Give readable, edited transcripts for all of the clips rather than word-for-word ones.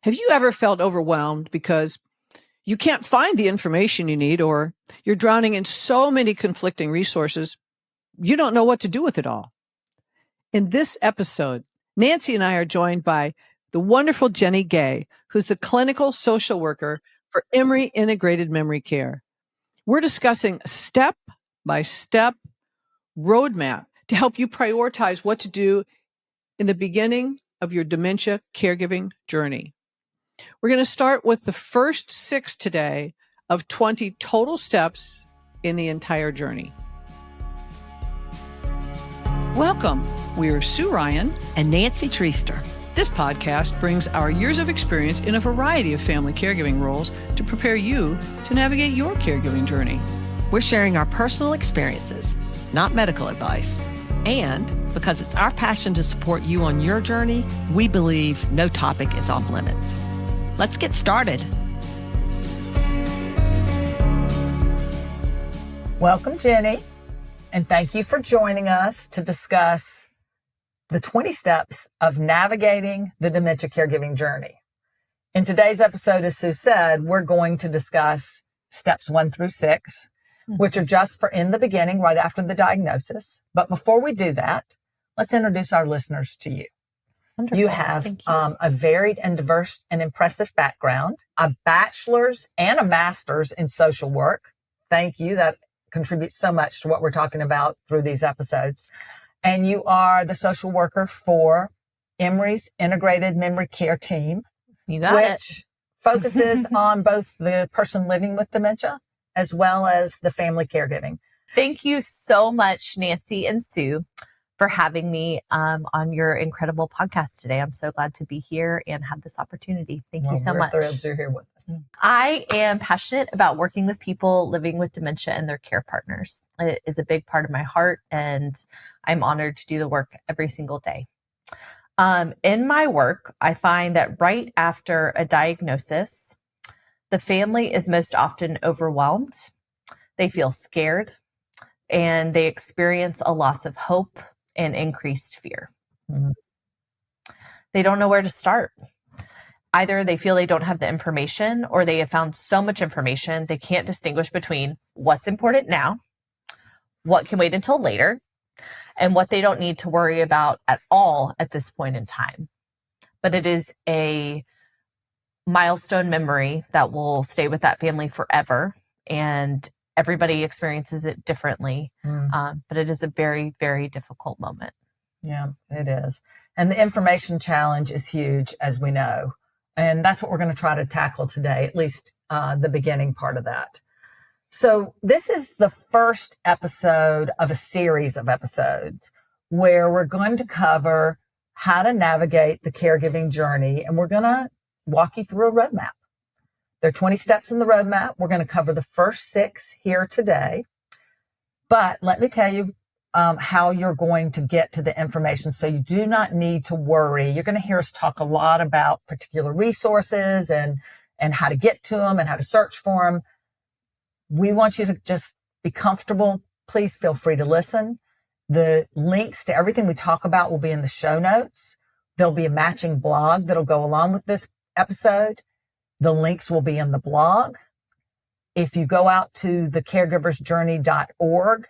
Have you ever felt overwhelmed because you can't find the information you need, or you're drowning in so many conflicting resources, you don't know what to do with it all? In this episode, Nancy and I are joined by the wonderful Jenny Gay, who's the clinical social worker for Emory Integrated Memory Care. We're discussing a step-by-step roadmap to help you prioritize what to do in the beginning of your dementia caregiving journey. We're going to start with the first 6 today of 20 total steps in the entire journey. Welcome. We're Sue Ryan and Nancy Treaster. This podcast brings our years of experience in a variety of family caregiving roles to prepare you to navigate your caregiving journey. We're sharing our personal experiences, not medical advice. And because it's our passion to support you on your journey, we believe no topic is off limits. Let's get started. Welcome, Jenny, and thank you for joining us to discuss the 20 steps of navigating the dementia caregiving journey. In today's episode, as Sue said, we're going to discuss steps 1 through 6, which are just for in the beginning, right after the diagnosis. But before we do that, let's introduce our listeners to you. Wonderful. You have a varied and diverse and impressive background, a bachelor's and a master's in social work. Thank you. That contributes so much to what we're talking about through these episodes. And you are the social worker for Emory's Integrated Memory Care Team. You got it. Which focuses on both the person living with dementia as well as the family caregiving. Thank you so much, Nancy and Sue, for having me on your incredible podcast today. I'm so glad to be here and have this opportunity. Thank you so much. We're thrilled you're here with us. I am passionate about working with people living with dementia and their care partners. It is a big part of my heart, and I'm honored to do the work every single day. In my work, I find that right after a diagnosis, the family is most often overwhelmed. They feel scared, and they experience a loss of hope and increased fear. Mm-hmm. They don't know where to start. Either they feel they don't have the information, or they have found so much information they can't distinguish between what's important now, what can wait until later, and what they don't need to worry about at all at this point in time. But it is a milestone memory that will stay with that family forever, and everybody experiences it differently, but it is a very, very difficult moment. Yeah, it is. And the information challenge is huge, as we know. And that's what we're going to try to tackle today, at least the beginning part of that. So this is the first episode of a series of episodes where we're going to cover how to navigate the caregiving journey, and we're going to walk you through a roadmap. There are 20 steps in the roadmap. We're going to cover the first 6 here today. But let me tell you how you're going to get to the information, so you do not need to worry. You're going to hear us talk a lot about particular resources and how to get to them and how to search for them. We want you to just be comfortable. Please feel free to listen. The links to everything we talk about will be in the show notes. There'll be a matching blog that'll go along with this episode. The links will be in the blog. If you go out to thecaregiversjourney.org,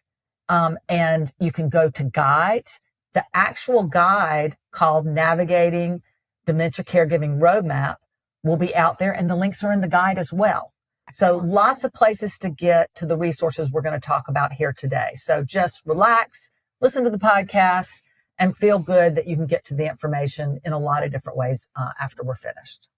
and you can go to guides, the actual guide called Navigating Dementia Caregiving Roadmap will be out there, and the links are in the guide as well. So lots of places to get to the resources we're going to talk about here today. So just relax, listen to the podcast, and feel good that you can get to the information in a lot of different ways after we're finished.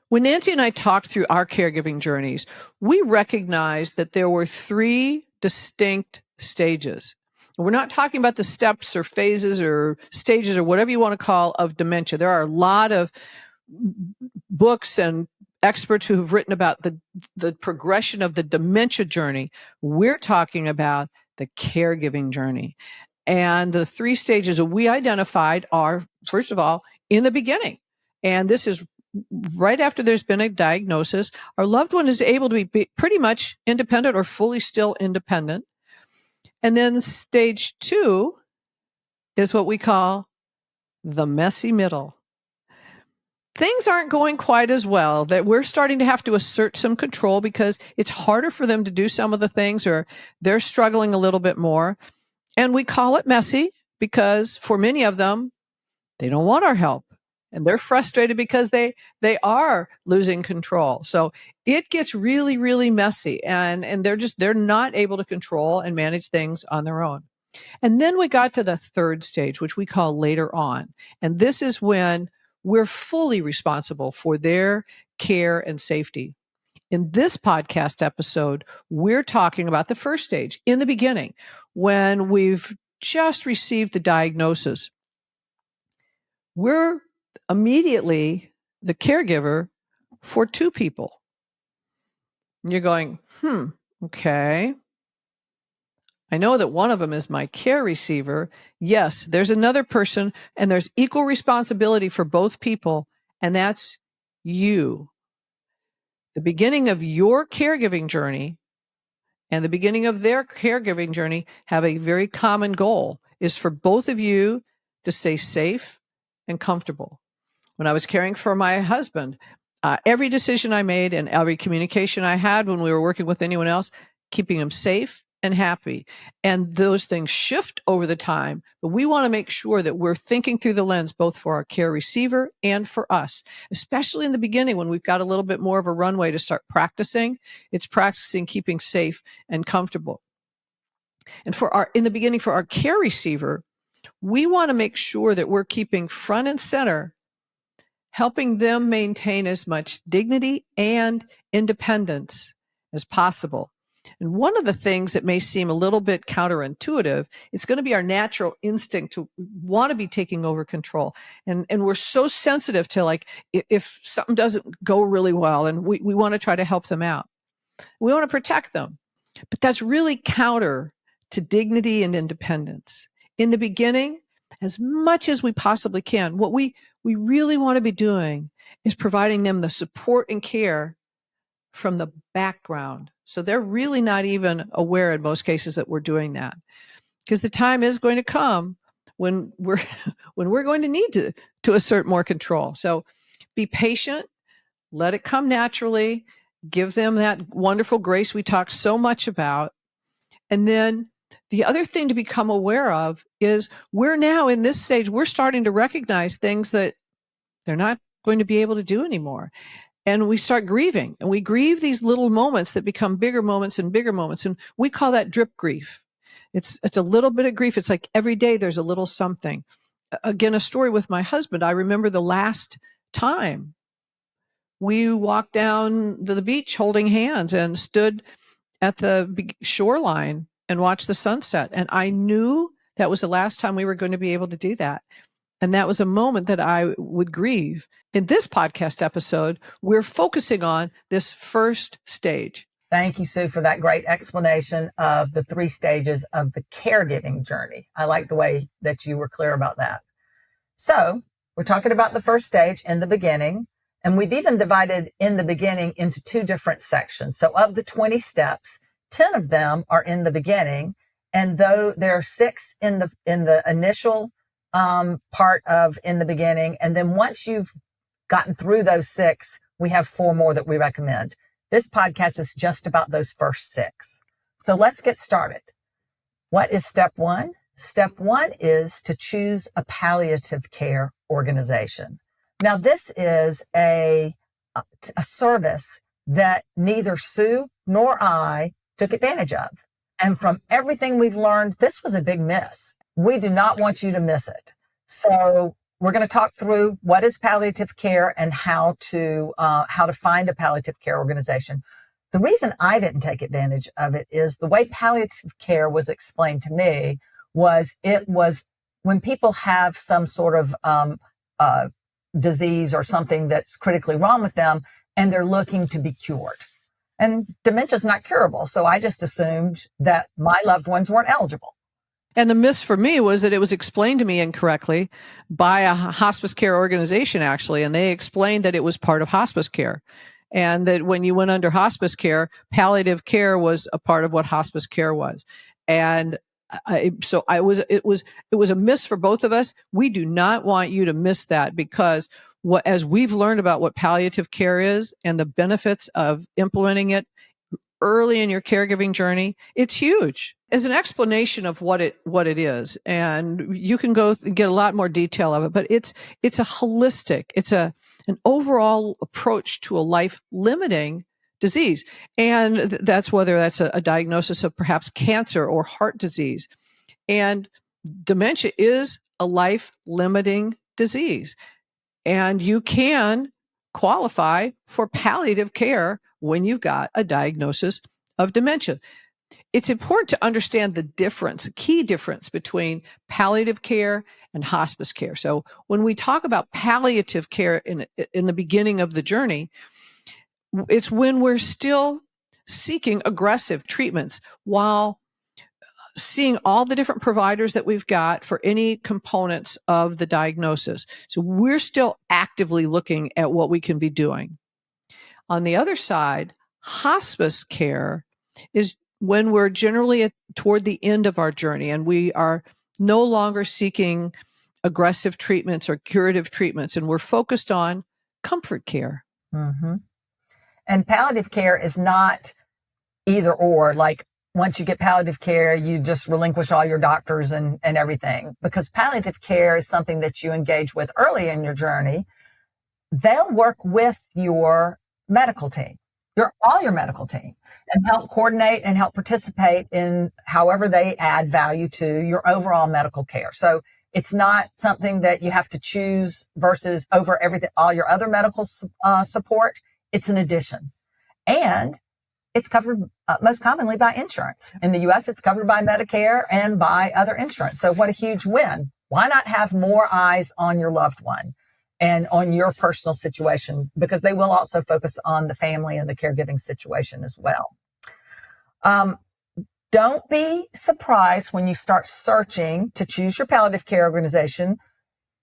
When Nancy and I talked through our caregiving journeys, we recognized that there were 3 distinct stages. We're not talking about the steps or phases or stages or whatever you want to call of dementia. There are a lot of books and experts who have written about the progression of the dementia journey. We're talking about the caregiving journey. And the 3 stages that we identified are, first of all, in the beginning. And this is right after there's been a diagnosis. Our loved one is able to be pretty much independent or fully still independent. And then stage 2 is what we call the messy middle. things aren't going quite as well, that we're starting to have to assert some control because it's harder for them to do some of the things, or they're struggling a little bit more. And we call it messy because for many of them, they don't want our help. And they're frustrated because they are losing control. So it gets really, really messy, and they're not able to control and manage things on their own. And then we got to the third stage, which we call later on. And this is when we're fully responsible for their care and safety. In this podcast episode, we're talking about the first stage, in the beginning, when we've just received the diagnosis. We're immediately the caregiver for two people. You're going, okay. I know that one of them is my care receiver. Yes, there's another person, and there's equal responsibility for both people, and that's you. The beginning of your caregiving journey and the beginning of their caregiving journey have a very common goal, is for both of you to stay safe and comfortable. When I was caring for my husband, every decision I made and every communication I had when we were working with anyone else, keeping him safe and happy. And those things shift over the time, but we want to make sure that we're thinking through the lens, both for our care receiver and for us, especially in the beginning when we've got a little bit more of a runway to start practicing. It's practicing keeping safe and comfortable. And in the beginning, for our care receiver, we want to make sure that we're keeping front and center, helping them maintain as much dignity and independence as possible. And one of the things that may seem a little bit counterintuitive, it's going to be our natural instinct to want to be taking over control. And we're so sensitive to, like, if something doesn't go really well, and we want to try to help them out. We want to protect them. But that's really counter to dignity and independence. In the beginning, as much as we possibly can, what we really want to be doing is providing them the support and care from the background. So they're really not even aware in most cases that we're doing that, because the time is going to come when we're going to need to assert more control. So be patient, let it come naturally, give them that wonderful grace we talked so much about. And then the other thing to become aware of is we're now in this stage, we're starting to recognize things that they're not going to be able to do anymore. And we start grieving, and we grieve these little moments that become bigger moments and bigger moments. And we call that drip grief. It's a little bit of grief. It's like every day there's a little something. Again, a story with my husband. I remember the last time we walked down to the beach holding hands and stood at the shoreline and watched the sunset. And I knew that was the last time we were going to be able to do that. And that was a moment that I would grieve. In this podcast episode, we're focusing on this first stage. Thank you, Sue, for that great explanation of the 3 stages of the caregiving journey. I like the way that you were clear about that. So we're talking about the first stage in the beginning, and we've even divided in the beginning into 2 different sections. So of the 20 steps, 10 of them are in the beginning. And though there are 6 in the initial part of in the beginning. And then once you've gotten through those 6, we have 4 more that we recommend. This podcast is just about those first 6. So let's get started. What is step 1? Step 1 is to choose a palliative care organization. Now, this is a service that neither Sue nor I took advantage of. And from everything we've learned, this was a big miss. We do not want you to miss it. So we're going to talk through what is palliative care and how to find a palliative care organization. The reason I didn't take advantage of it is the way palliative care was explained to me was it was when people have some sort of disease or something that's critically wrong with them and they're looking to be cured. And dementia is not curable. So I just assumed that my loved ones weren't eligible. And the miss for me was that it was explained to me incorrectly by a hospice care organization, actually. And they explained that it was part of hospice care. And that when you went under hospice care, palliative care was a part of what hospice care was. And it was a miss for both of us. We do not want you to miss that, because as we've learned about what palliative care is and the benefits of implementing it early in your caregiving journey, it's huge as an explanation of what it is. And you can go get a lot more detail of it, but it's a holistic, it's an overall approach to a life limiting disease. And that's whether that's a diagnosis of perhaps cancer or heart disease. And dementia is a life limiting disease. And you can qualify for palliative care when you've got a diagnosis of dementia. It's important to understand the key difference between palliative care and hospice care. So when we talk about palliative care in the beginning of the journey, it's when we're still seeking aggressive treatments while seeing all the different providers that we've got for any components of the diagnosis. So we're still actively looking at what we can be doing. On the other side, hospice care is when we're generally toward the end of our journey and we are no longer seeking aggressive treatments or curative treatments, and we're focused on comfort care. Mm-hmm. And palliative care is not either or, like once you get palliative care, you just relinquish all your doctors and everything, because palliative care is something that you engage with early in your journey. They'll work with your medical team, all your medical team, and help coordinate and help participate in however they add value to your overall medical care. So it's not something that you have to choose versus over everything, all your other medical support. It's an addition. And it's covered most commonly by insurance. In the U.S., it's covered by Medicare and by other insurance. So what a huge win. Why not have more eyes on your loved one and on your personal situation? Because they will also focus on the family and the caregiving situation as well. Don't be surprised when you start searching to choose your palliative care organization.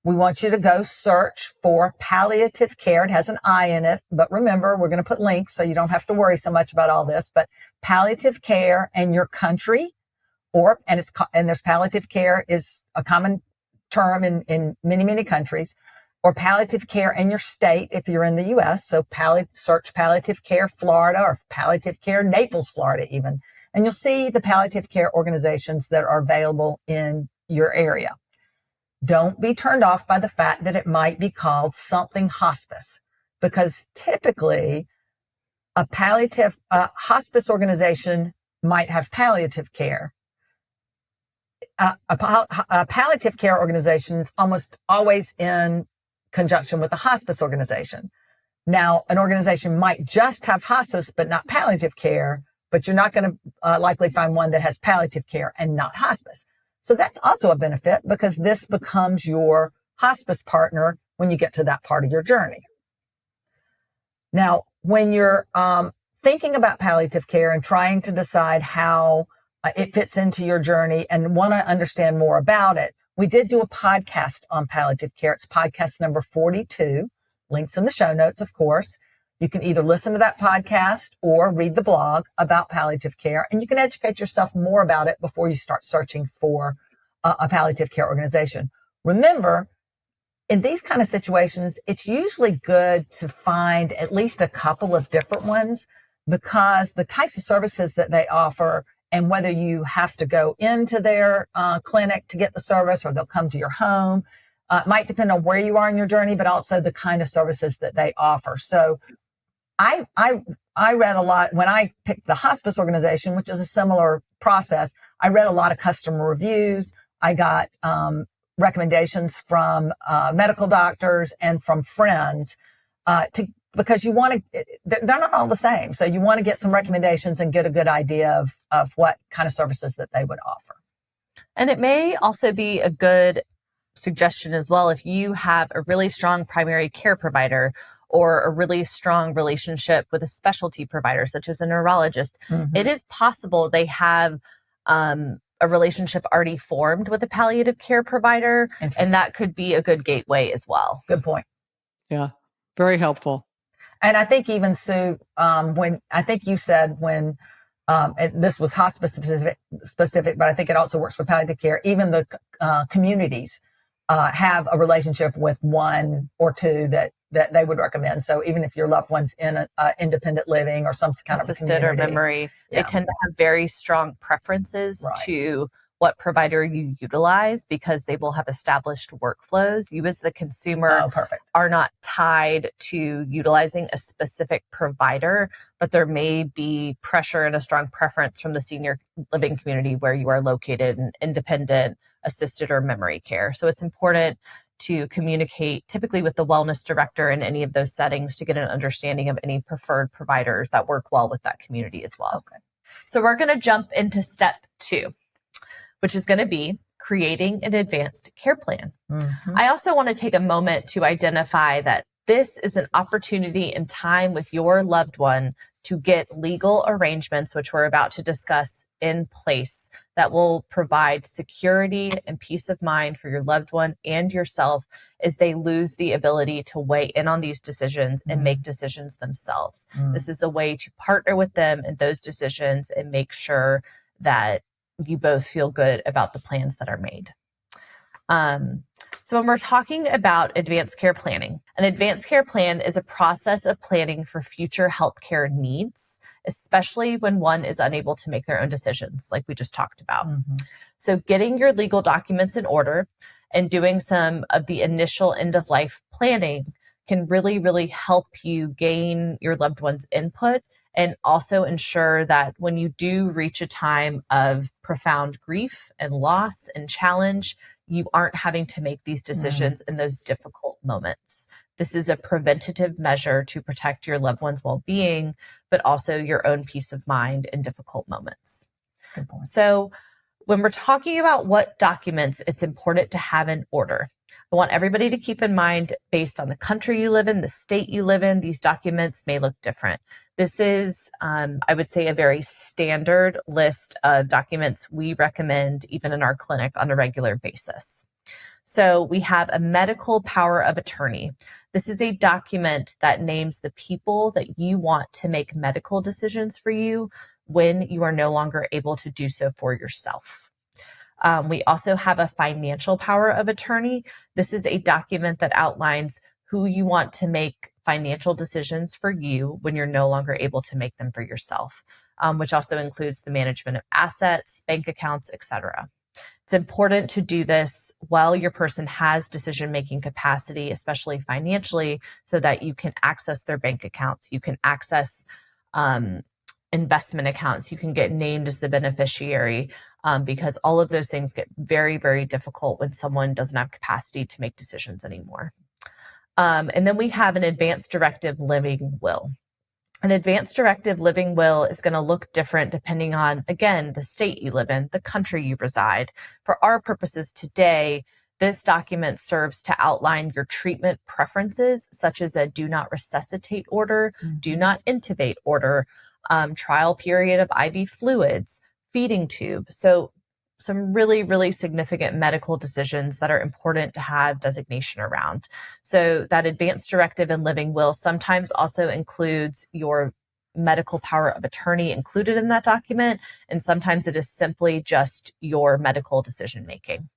We want you to go search for palliative care. It has an I in it, but remember, we're going to put links so you don't have to worry so much about all this. But palliative care and your country, and there's palliative care is a common term in many, many countries, or palliative care in your state if you're in the U.S. So search palliative care Florida or palliative care Naples, Florida even, and you'll see the palliative care organizations that are available in your area. Don't be turned off by the fact that it might be called something hospice, because typically a hospice organization might have palliative care. A palliative care organization is almost always in conjunction with a hospice organization. Now, an organization might just have hospice but not palliative care, but you're not going to likely find one that has palliative care and not hospice. So that's also a benefit, because this becomes your hospice partner when you get to that part of your journey. Now, when you're thinking about palliative care and trying to decide how it fits into your journey and want to understand more about it, we did do a podcast on palliative care. It's podcast number 42. Links in the show notes, of course. You can either listen to that podcast or read the blog about palliative care, and you can educate yourself more about it before you start searching for a palliative care organization. Remember, in these kind of situations, it's usually good to find at least a couple of different ones, because the types of services that they offer and whether you have to go into their clinic to get the service or they'll come to your home might depend on where you are in your journey, but also the kind of services that they offer. So I read a lot when I picked the hospice organization, which is a similar process. I read a lot of customer reviews. I got recommendations from medical doctors and from friends because you want to, they're not all the same. So you want to get some recommendations and get a good idea of what kind of services that they would offer. And it may also be a good suggestion as well if you have a really strong primary care provider or a really strong relationship with a specialty provider, such as a neurologist. Mm-hmm. It is possible they have a relationship already formed with a palliative care provider, and that could be a good gateway as well. Good point. Yeah, very helpful. And I think even, Sue, when I think you said when, and this was hospice specific, but I think it also works for palliative care, even the communities have a relationship with one or two that they would recommend. So even if your loved one's in independent living or some kind assisted of or community, memory, they tend to have very strong preferences to what provider you utilize because they will have established workflows. You as the consumer are not tied to utilizing a specific provider, but there may be pressure and a strong preference from the senior living community where you are located in independent, assisted, or memory care. So it's important to communicate typically with the wellness director in any of those settings to get an understanding of any preferred providers that work well with that community as well. Okay. So we're going to jump into step 2, which is going to be creating an advanced care plan. Mm-hmm. I also want to take a moment to identify that this is an opportunity and time with your loved one to get legal arrangements, which we're about to discuss, in place that will provide security and peace of mind for your loved one and yourself as they lose the ability to weigh in on these decisions and make decisions themselves. This is a way to partner with them in those decisions and make sure that you both feel good about the plans that are made. So when we're talking about advanced care planning, an advanced care plan is a process of planning for future healthcare needs, especially when one is unable to make their own decisions, like we just talked about. Mm-hmm. So getting your legal documents in order and doing some of the initial end-of-life planning can really, really help you gain your loved one's input and also ensure that when you do reach a time of profound grief and loss and challenge, you aren't having to make these decisions in those difficult moments. This is a preventative measure to protect your loved one's well-being, but also your own peace of mind in difficult moments. Good point. So when we're talking about what documents it's important to have in order, I want everybody to keep in mind, based on the country you live in, the state you live in, these documents may look different. This is, I would say, a very standard list of documents we recommend even in our clinic on a regular basis. So we have a medical power of attorney. This is a document that names the people that you want to make medical decisions for you when you are no longer able to do so for yourself. We also have a financial power of attorney. This is a document that outlines who you want to make financial decisions for you when you're no longer able to make them for yourself, which also includes the management of assets, bank accounts, etc. It's important to do this while your person has decision-making capacity, especially financially, so that you can access their bank accounts. You can access investment accounts. You can get named as the beneficiary, because all of those things get very, very difficult when someone doesn't have capacity to make decisions anymore. And then we have an advanced directive living will. An advanced directive living will is going to look different depending on, again, the state you live in, the country you reside. For our purposes today, this document serves to outline your treatment preferences, such as a do not resuscitate order, do not intubate order, trial period of IV fluids, feeding tube. So some really, really significant medical decisions that are important to have designation around. So that advanced directive and living will sometimes also includes your medical power of attorney included in that document. And sometimes it is simply just your medical decision making.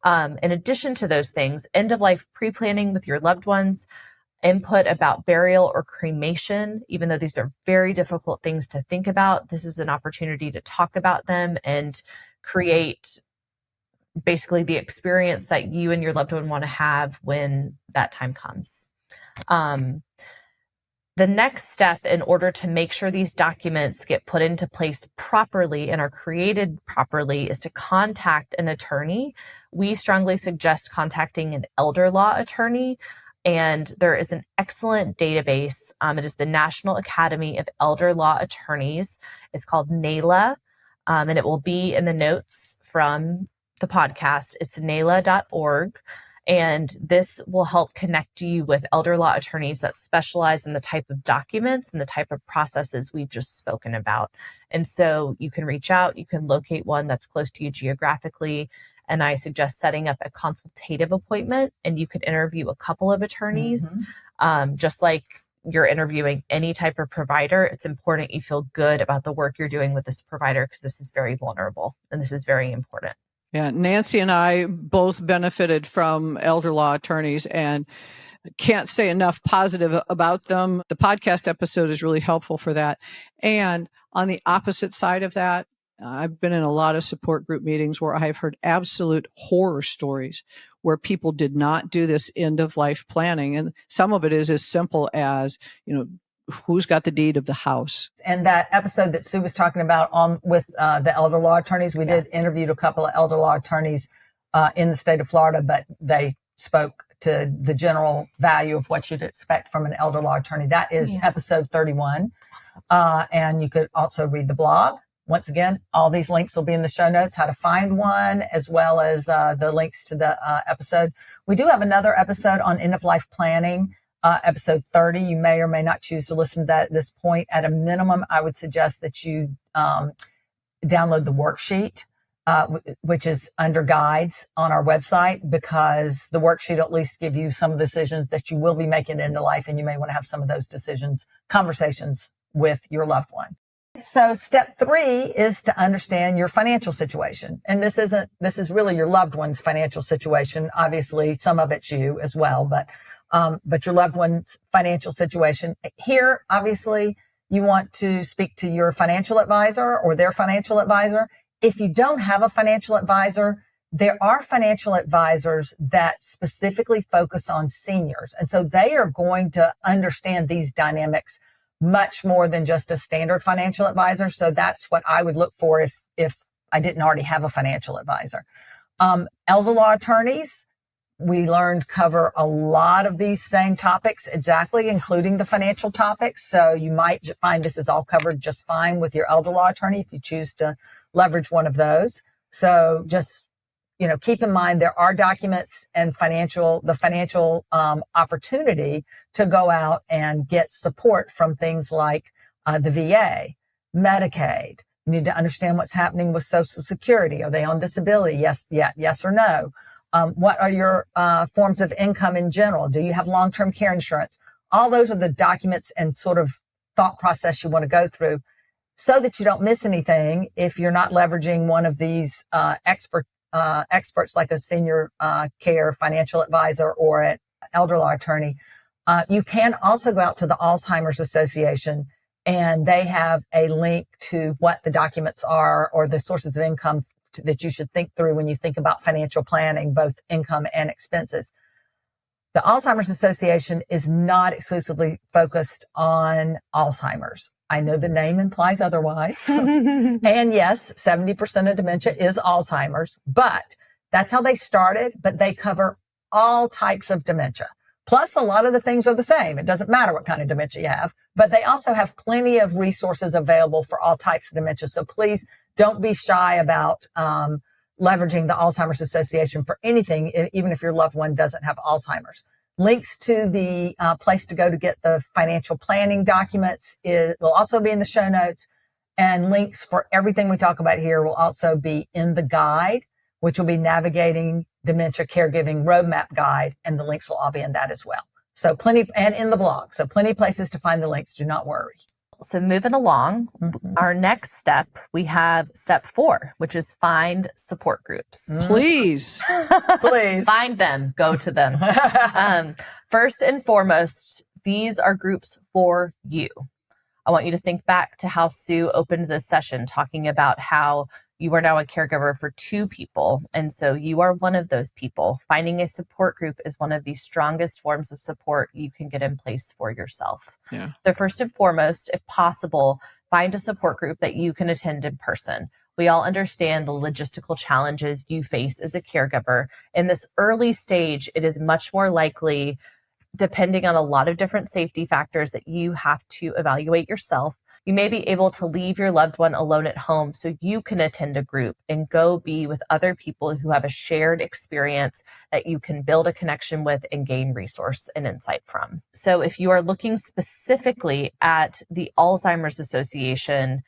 In addition to those things, end-of-life pre-planning with your loved ones, input about burial or cremation, even though these are very difficult things to think about, this is an opportunity to talk about them and create basically the experience that you and your loved one want to have when that time comes. The next step in order to make sure these documents get put into place properly and are created properly is to contact an attorney. We strongly suggest contacting an elder law attorney. And there is an excellent database. It is the National Academy of Elder Law Attorneys. It's called NALA, and it will be in the notes from the podcast. It's nala.org. And this will help connect you with elder law attorneys that specialize in the type of documents and the type of processes we've just spoken about. And so you can reach out, you can locate one that's close to you geographically. And I suggest setting up a consultative appointment, and you could interview a couple of attorneys, just like you're interviewing any type of provider. It's important you feel good about the work you're doing with this provider because this is very vulnerable and this is very important. Yeah, Nancy and I both benefited from elder law attorneys and can't say enough positive about them. The podcast episode is really helpful for that. And on the opposite side of that, I've been in a lot of support group meetings where I've heard absolute horror stories where people did not do this end of life planning. And some of it is as simple as, who's got the deed of the house. And that episode that Sue was talking about with the elder law attorneys, we did interviewed a couple of elder law attorneys in the state of Florida, but they spoke to the general value of what you'd expect from an elder law attorney. That is episode 31. And you could also read the blog. Once again, all these links will be in the show notes, how to find one, as well as the links to the episode. We do have another episode on end-of-life planning, episode 30. You may or may not choose to listen to that at this point. At a minimum, I would suggest that you download the worksheet, which is under guides on our website, because the worksheet will at least give you some of the decisions that you will be making into life, and you may want to have some of those conversations with your loved one. So step 3 is to understand your financial situation. And this is really your loved one's financial situation. Obviously, some of it's you as well, but your loved one's financial situation. Here, obviously, you want to speak to your financial advisor or their financial advisor. If you don't have a financial advisor, there are financial advisors that specifically focus on seniors. And so they are going to understand these dynamics much more than just a standard financial advisor. So that's what I would look for if I didn't already have a financial advisor. Elder law attorneys, we learned, cover a lot of these same topics exactly, including the financial topics. So you might find this is all covered just fine with your elder law attorney if you choose to leverage one of those. So just, keep in mind there are documents and the financial opportunity to go out and get support from things like the VA, Medicaid. You need to understand what's happening with Social Security. Are they on disability? Yes or no? What are your forms of income in general? Do you have long-term care insurance? All those are the documents and sort of thought process you want to go through so that you don't miss anything if you're not leveraging one of these experts like a senior care financial advisor or an elder law attorney. You can also go out to the Alzheimer's Association, and they have a link to what the documents are or the sources of income that you should think through when you think about financial planning, both income and expenses. The Alzheimer's Association is not exclusively focused on Alzheimer's. I know the name implies otherwise. And yes, 70% of dementia is Alzheimer's, but that's how they started. But they cover all types of dementia. Plus, a lot of the things are the same. It doesn't matter what kind of dementia you have, but they also have plenty of resources available for all types of dementia. So please don't be shy about leveraging the Alzheimer's Association for anything, even if your loved one doesn't have Alzheimer's. Links to the place to go to get the financial planning documents will also be in the show notes, and links for everything we talk about here will also be in the guide, which will be Navigating Dementia Caregiving Roadmap Guide, and the links will all be in that as well. So plenty, and in the blog. So plenty of places to find the links. Do not worry. So moving along, our next step, we have step 4, which is find support groups. Please. Please. Find them, go to them. First and foremost, these are groups for you. I want you to think back to how Sue opened this session talking about how you are now a caregiver for 2 people. And so you are one of those people. Finding a support group is one of the strongest forms of support you can get in place for yourself. Yeah. So first and foremost, if possible, find a support group that you can attend in person. We all understand the logistical challenges you face as a caregiver. In this early stage, it is much more likely, depending on a lot of different safety factors, that you have to evaluate yourself. You may be able to leave your loved one alone at home so you can attend a group and go be with other people who have a shared experience that you can build a connection with and gain resource and insight from. So if you are looking specifically at the Alzheimer's Association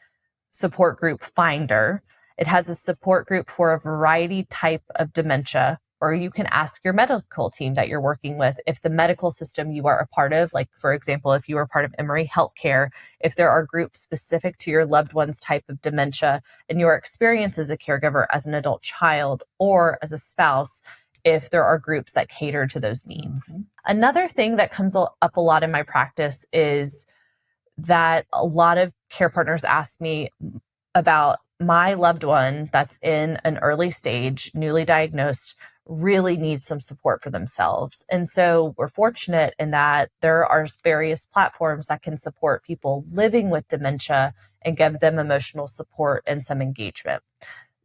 support group finder, it has a support group for a variety type of dementia Or you can ask your medical team that you're working with if the medical system you are a part of, like, for example, if you are part of Emory Healthcare, if there are groups specific to your loved one's type of dementia and your experience as a caregiver as an adult child or as a spouse, if there are groups that cater to those needs. Another thing that comes up a lot in my practice is that a lot of care partners ask me about my loved one that's in an early stage, newly diagnosed, really needs some support for themselves. And so we're fortunate in that there are various platforms that can support people living with dementia and give them emotional support and some engagement.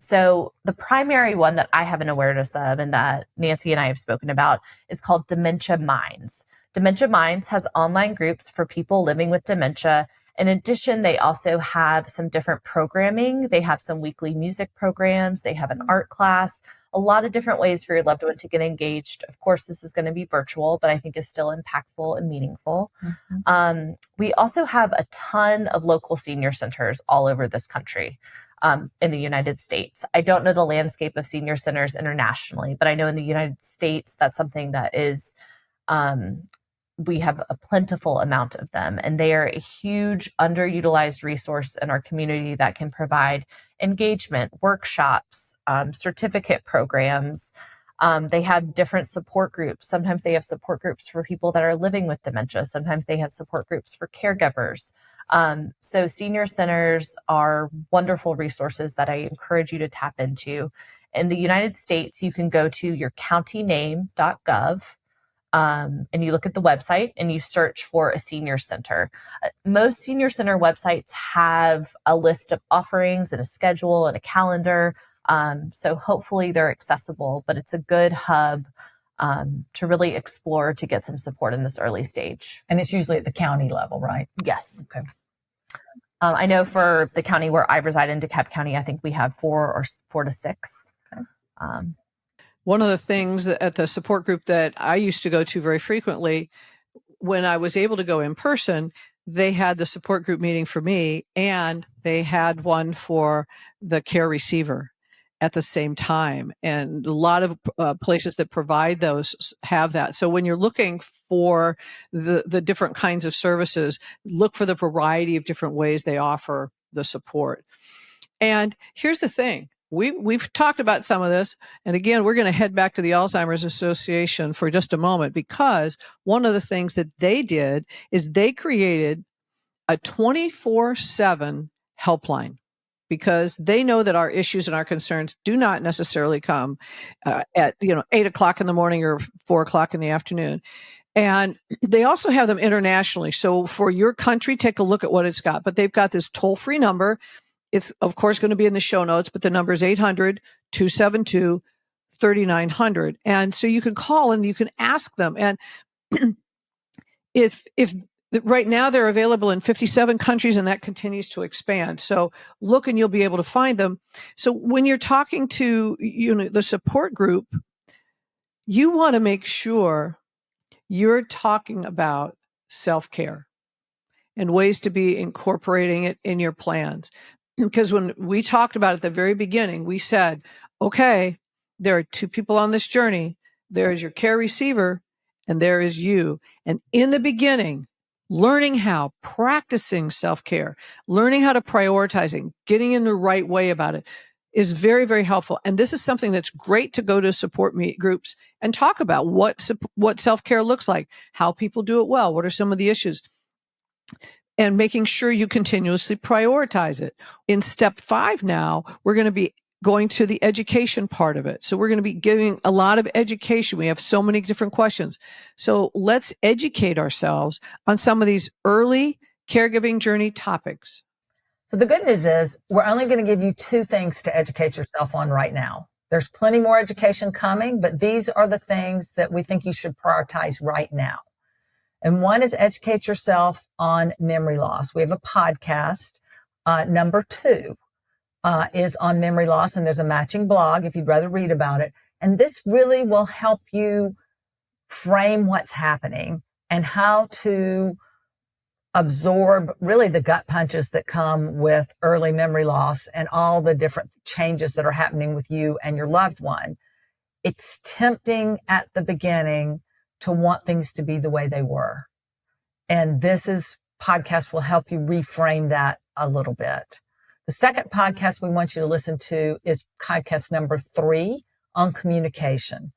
So the primary one that I have an awareness of and that Nancy and I have spoken about is called Dementia Minds. Dementia Minds has online groups for people living with dementia. In addition, they also have some different programming. They have some weekly music programs. They have an art class, a lot of different ways for your loved one to get engaged. Of course, this is going to be virtual, but I think is still impactful and meaningful. We also have a ton of local senior centers all over this country. In the United States. I don't know the landscape of senior centers internationally, but I know in the United States, that's something that is, we have a plentiful amount of them, and they are a huge underutilized resource in our community that can provide engagement, workshops, certificate programs. They have different support groups. Sometimes they have support groups for people that are living with dementia. Sometimes they have support groups for caregivers. So senior centers are wonderful resources that I encourage you to tap into. In the United States, you can go to your countyname.gov, and you look at the website and you search for a senior center. Most senior center websites have a list of offerings and a schedule and a calendar. So hopefully they're accessible, but it's a good hub to really explore to get some support in this early stage. And it's usually at the county level, right? Yes. Okay. I know for the county where I reside in, DeKalb County, I think we have 4 to 6. Okay. One of the things at the support group that I used to go to very frequently, when I was able to go in person, they had the support group meeting for me, and they had one for the care receiver at the same time. And a lot of places that provide those have that. So when you're looking for the different kinds of services, look for the variety of different ways they offer the support. And here's the thing. We've talked about some of this. And again, we're going to head back to the Alzheimer's Association for just a moment, because one of the things that they did is they created a 24/7 helpline, because they know that our issues and our concerns do not necessarily come at 8:00 in the morning or 4:00 in the afternoon. And they also have them internationally. So for your country, take a look at what it's got. But they've got this toll-free number. It's, of course, going to be in the show notes, but the number is 800-272-3900. And so you can call and you can ask them. And if right now they're available in 57 countries, and that continues to expand. So look and you'll be able to find them. So when you're talking to the support group, you want to make sure you're talking about self-care and ways to be incorporating it in your plans. Because when we talked about it at the very beginning, we said, okay, there are 2 people on this journey. There is your care receiver and there is you. And in the beginning, learning how, practicing self-care, learning how to prioritizing, getting in the right way about it is very, very helpful. And this is something that's great to go to support groups and talk about what self-care looks like, how people do it well, what are some of the issues, and making sure you continuously prioritize it. In step 5 now, we're going to be going to the education part of it. So we're going to be giving a lot of education. We have so many different questions. So let's educate ourselves on some of these early caregiving journey topics. So the good news is we're only going to give you 2 things to educate yourself on right now. There's plenty more education coming, but these are the things that we think you should prioritize right now. And one is educate yourself on memory loss. We have a podcast. Number 2 is on memory loss, and there's a matching blog if you'd rather read about it. And this really will help you frame what's happening and how to absorb really the gut punches that come with early memory loss and all the different changes that are happening with you and your loved one. it's tempting at the beginning to want things to be the way they were. And podcast will help you reframe that a little bit. The second podcast we want you to listen to is podcast number 3 on communication.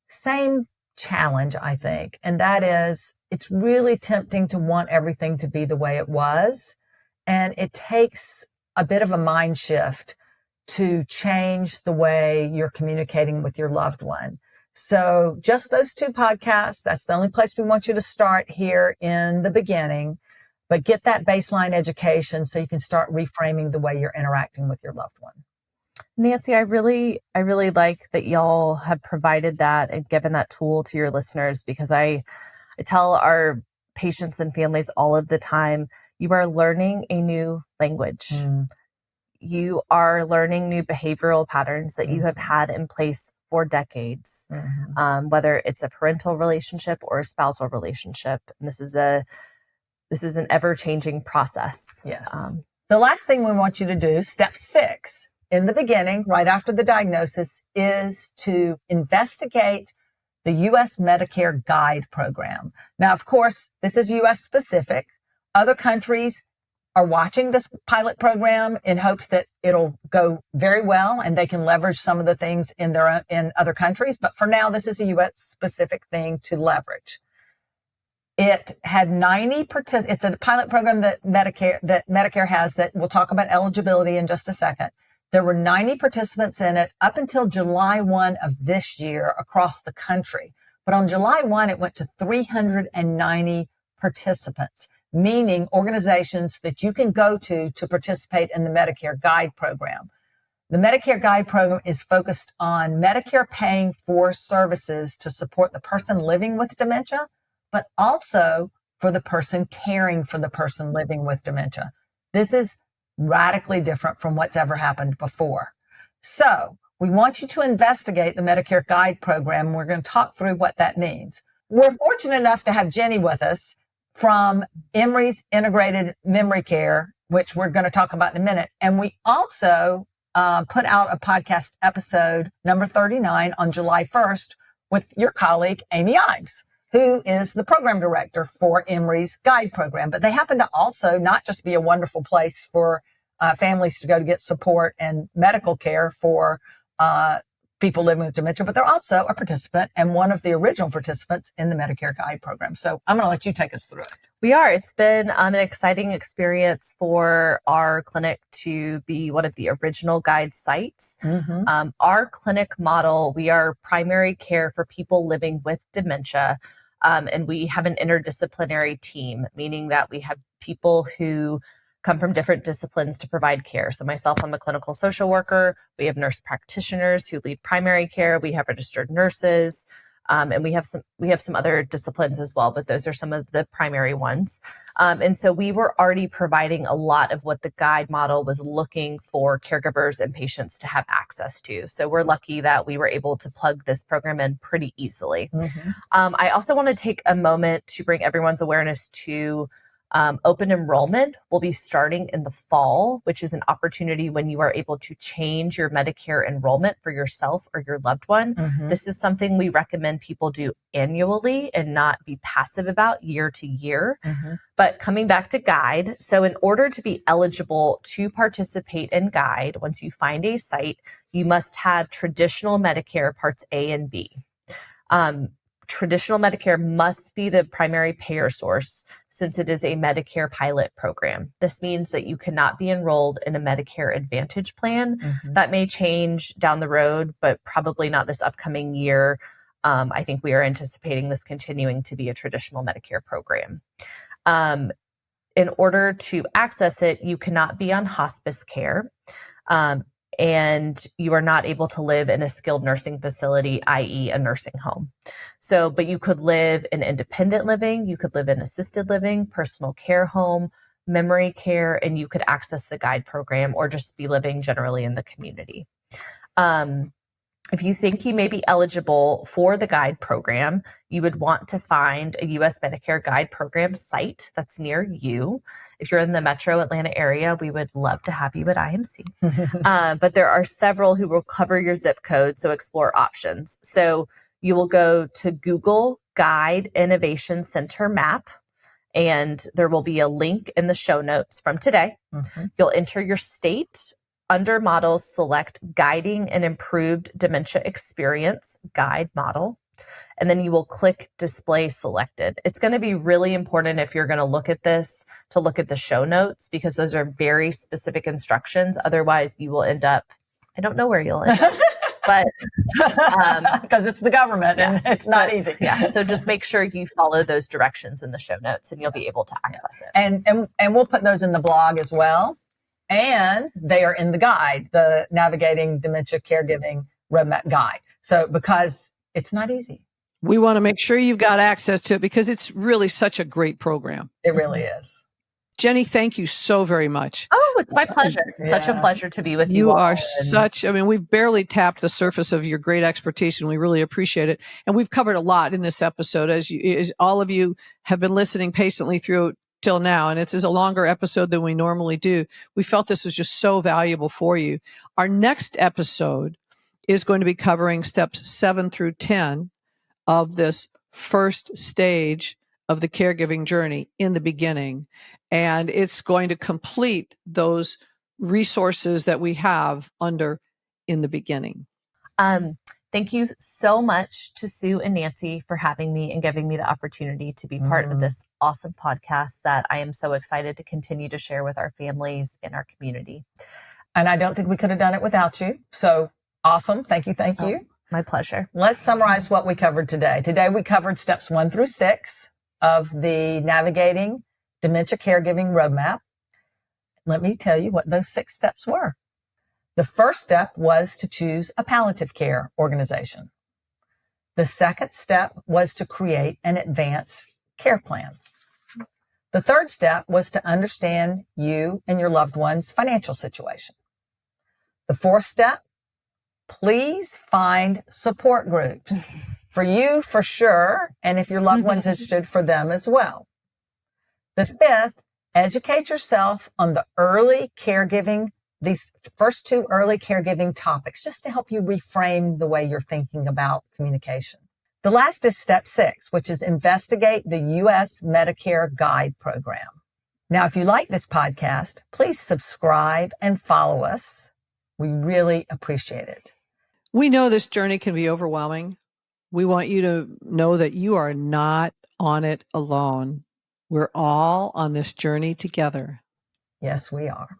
Same challenge, I think. And that is, it's really tempting to want everything to be the way it was. And it takes a bit of a mind shift to change the way you're communicating with your loved one. So just those 2 podcasts, that's the only place we want you to start here in the beginning, but get that baseline education so you can start reframing the way you're interacting with your loved one. Nancy, I really like that y'all have provided that and given that tool to your listeners, because I tell our patients and families all of the time, you are learning a new language. You are learning new behavioral patterns that you have had in place for decades, whether it's a parental relationship or a spousal relationship. And this is an ever-changing process. Yes. The last thing we want you to do, step 6, in the beginning, right after the diagnosis, is to investigate the U.S. Medicare Guide program. Now, of course, this is U.S. specific. Other countries are watching this pilot program in hopes that it'll go very well and they can leverage some of the things in other countries. But for now, this is a U.S. specific thing to leverage. It had 90 participants. It's a pilot program that Medicare has that we'll talk about eligibility in just a second. There were 90 participants in it up until July 1 of this year across the country. But on July 1, it went to 390 participants, meaning organizations that you can go to participate in the Medicare Guide program. The Medicare Guide program is focused on Medicare paying for services to support the person living with dementia, but also for the person caring for the person living with dementia. This is radically different from what's ever happened before. So we want you to investigate the Medicare Guide program. We're going to talk through what that means. We're fortunate enough to have Jenny with us from Emory's Integrated Memory Care, which we're going to talk about in a minute. And we also put out a podcast episode, number 39, on July 1st with your colleague, Amy Ives, who is the program director for Emory's Guide program. But they happen to also not just be a wonderful place for families to go to get support and medical care for people living with dementia, but they're also a participant and one of the original participants in the Medicare Guide program. So I'm going to let you take us through it. We are. It's been an exciting experience for our clinic to be one of the original Guide sites. Our clinic model, we are primary care for people living with dementia. And we have an interdisciplinary team, meaning that we have people who come from different disciplines to provide care. So myself, I'm a clinical social worker. We have nurse practitioners who lead primary care. We have registered nurses, and we have some other disciplines as well, but those are some of the primary ones. And so we were already providing a lot of what the Guide model was looking for caregivers and patients to have access to. So we're lucky that we were able to plug this program in pretty easily. I also want to take a moment to bring everyone's awareness to open enrollment will be starting in the fall, which is an opportunity when you are able to change your Medicare enrollment for yourself or your loved one. This is something we recommend people do annually and not be passive about year to year. But coming back to Guide, so in order to be eligible to participate in Guide, once you find a site, you must have traditional Medicare Parts A and B. Traditional Medicare must be the primary payer source since it is a Medicare pilot program. This means that you cannot be enrolled in a Medicare Advantage plan. That may change down the road, but probably not this upcoming year. I think we are anticipating this continuing to be a traditional Medicare program. In order to access it, you cannot be on hospice care. And you are not able to live in a skilled nursing facility, i.e. a nursing home. So, but you could live in independent living, you could live in assisted living, personal care home, memory care, and you could access the Guide program or just be living generally in the community. If you think you may be eligible for the guide program, you would want to find a U.S. Medicare guide program site that's near you. If you're in the metro Atlanta area, we would love to have you at IMC. But there are several who will cover your zip code, so explore options. So you will go to Google Guide Innovation Center Map, and there will be a link in the show notes from today. You'll enter your state. Under models, select Guiding an Improved Dementia Experience Guide Model, and then you will click Display Selected. It's going to be really important if you're going to look at this to look at the show notes, because those are very specific instructions. Otherwise, you will end up, I don't know where you'll end up, but because it's the government and it's not easy. Yeah. So just make sure you follow those directions in the show notes and you'll be able to access it. And we'll put those in the blog as well. And they are in the guide, the Navigating Dementia Caregiving Roadmap Guide. So because it's not easy. We want to make sure you've got access to it because it's really such a great program. It really is. Jenny, thank you so very much. Oh, it's my pleasure. Yes. Such a pleasure to be with you. You are we've barely tapped the surface of your great expertise, and we really appreciate it. And we've covered a lot in this episode, as all of you have been listening patiently through till now, and it's a longer episode than we normally do. We felt this was just so valuable for you. Our next episode is going to be covering steps 7 through 10 of this first stage of the caregiving journey in the beginning. And it's going to complete those resources that we have under in the beginning. Thank you so much to Sue and Nancy for having me and giving me the opportunity to be part of this awesome podcast that I am so excited to continue to share with our families and our community. And I don't think we could have done it without you. So awesome. Thank you. Thank you. My pleasure. Let's summarize what we covered today. Today we covered steps 1 through 6 of the Navigating Dementia Caregiving Roadmap. Let me tell you what those 6 steps were. The first step was to choose a palliative care organization. The second step was to create an advanced care plan. The third step was to understand you and your loved one's financial situation. The fourth step, please find support groups for you for sure, and if your loved one's interested, for them as well. The fifth, educate yourself on the early caregiving, these first 2 early caregiving topics, just to help you reframe the way you're thinking about communication. The last is step 6, which is investigate the U.S. Medicare Guide Program. Now, if you like this podcast, please subscribe and follow us. We really appreciate it. We know this journey can be overwhelming. We want you to know that you are not on it alone. We're all on this journey together. Yes, we are.